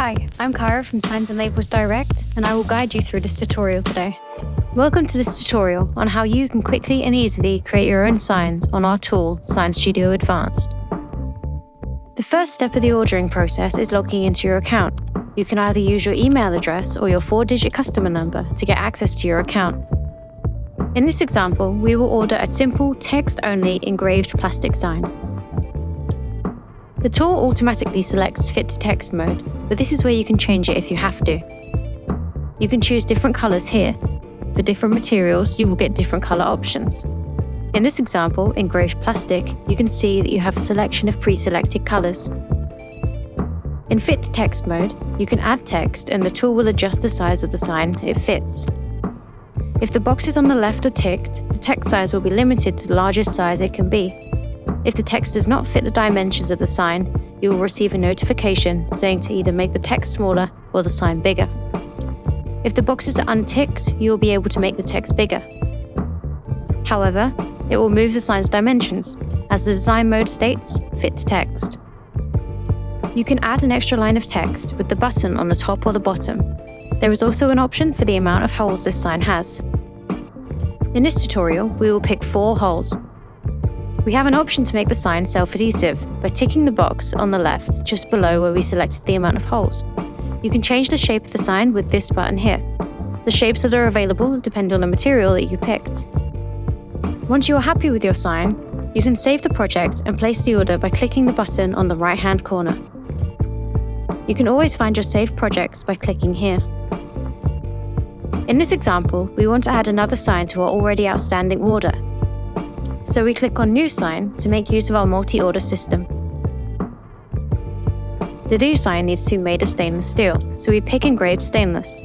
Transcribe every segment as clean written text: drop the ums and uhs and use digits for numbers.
Hi, I'm Kara from Signs and Labels Direct, and I will guide you through this tutorial today. Welcome to this tutorial on how you can quickly and easily create your own signs on our tool, Sign Studio Advanced. The first step of the ordering process is logging into your account. You can either use your email address or your 4-digit customer number to get access to your account. In this example, we will order a simple text-only engraved plastic sign. The tool automatically selects Fit to Text mode, but this is where you can change it if you have to. You can choose different colors here. For different materials, you will get different color options. In this example, engraved plastic, you can see that you have a selection of pre-selected colors. In Fit to Text mode, you can add text and the tool will adjust the size of the sign it fits. If the boxes on the left are ticked, the text size will be limited to the largest size it can be. If the text does not fit the dimensions of the sign, you will receive a notification saying to either make the text smaller or the sign bigger. If the boxes are unticked, you will be able to make the text bigger. However, it will move the sign's dimensions, as the design mode states, Fit to Text. You can add an extra line of text with the button on the top or the bottom. There is also an option for the amount of holes this sign has. In this tutorial, we will pick 4 holes. We have an option to make the sign self-adhesive by ticking the box on the left just below where we selected the amount of holes. You can change the shape of the sign with this button here. The shapes that are available depend on the material that you picked. Once you are happy with your sign, you can save the project and place the order by clicking the button on the right-hand corner. You can always find your saved projects by clicking here. In this example, we want to add another sign to our already outstanding order. So we click on New Sign to make use of our multi-order system. The new sign needs to be made of stainless steel, so we pick engraved stainless.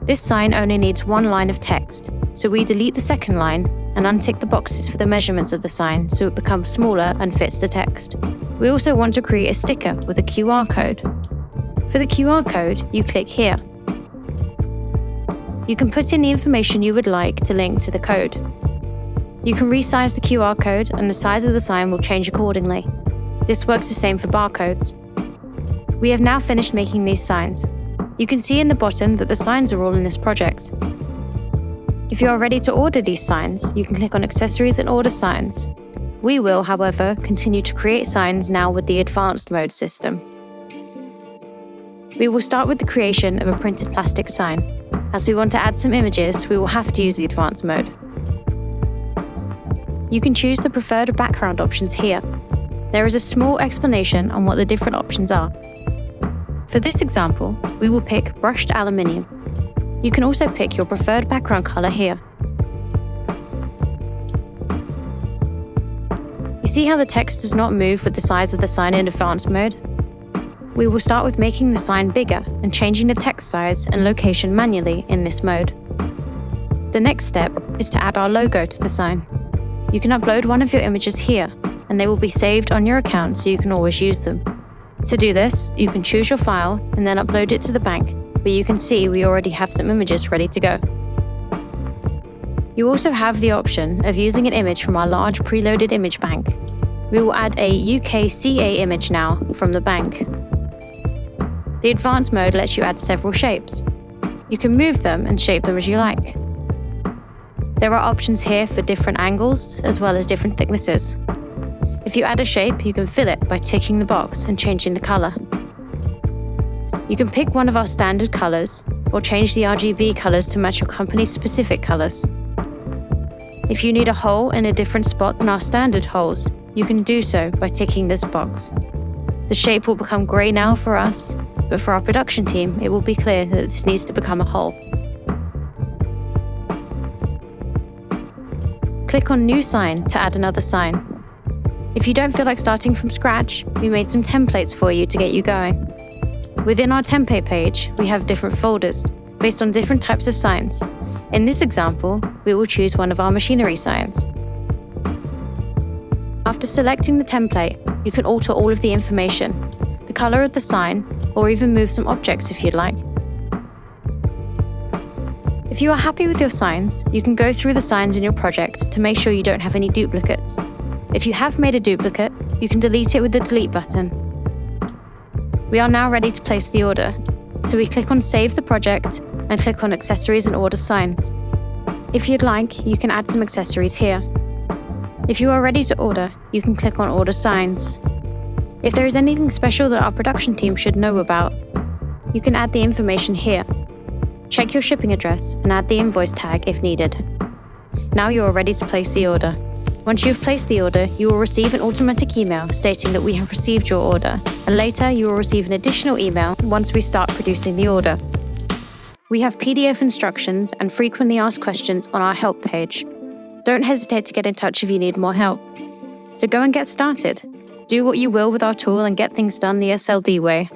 This sign only needs 1 line of text, so we delete the second line and untick the boxes for the measurements of the sign so it becomes smaller and fits the text. We also want to create a sticker with a QR code. For the QR code, you click here. You can put in the information you would like to link to the code. You can resize the QR code and the size of the sign will change accordingly. This works the same for barcodes. We have now finished making these signs. You can see in the bottom that the signs are all in this project. If you are ready to order these signs, you can click on Accessories and order signs. We will, however, continue to create signs now with the Advanced mode system. We will start with the creation of a printed plastic sign. As we want to add some images, we will have to use the Advanced mode. You can choose the preferred background options here. There is a small explanation on what the different options are. For this example, we will pick brushed aluminium. You can also pick your preferred background color here. You see how the text does not move with the size of the sign in Advanced mode? We will start with making the sign bigger and changing the text size and location manually in this mode. The next step is to add our logo to the sign. You can upload one of your images here, and they will be saved on your account so you can always use them. To do this, you can choose your file and then upload it to the bank, where you can see we already have some images ready to go. You also have the option of using an image from our large preloaded image bank. We will add a UKCA image now from the bank. The Advanced mode lets you add several shapes. You can move them and shape them as you like. There are options here for different angles as well as different thicknesses. If you add a shape, you can fill it by ticking the box and changing the color. You can pick one of our standard colors or change the RGB colors to match your company's specific colors. If you need a hole in a different spot than our standard holes, you can do so by ticking this box. The shape will become gray now for us, but for our production team, it will be clear that this needs to become a hole. Click on New Sign to add another sign. If you don't feel like starting from scratch, we made some templates for you to get you going. Within our template page, we have different folders based on different types of signs. In this example, we will choose one of our machinery signs. After selecting the template, you can alter all of the information, the color of the sign, or even move some objects if you'd like. If you are happy with your signs, you can go through the signs in your project to make sure you don't have any duplicates. If you have made a duplicate, you can delete it with the delete button. We are now ready to place the order, so we click on Save the Project and click on Accessories and Order Signs. If you'd like, you can add some accessories here. If you are ready to order, you can click on Order Signs. If there is anything special that our production team should know about, you can add the information here. Check your shipping address and add the invoice tag if needed. Now you are ready to place the order. Once you have placed the order, you will receive an automatic email stating that we have received your order, and later you will receive an additional email once we start producing the order. We have PDF instructions and frequently asked questions on our help page. Don't hesitate to get in touch if you need more help. So go and get started. Do what you will with our tool and get things done the SLD way.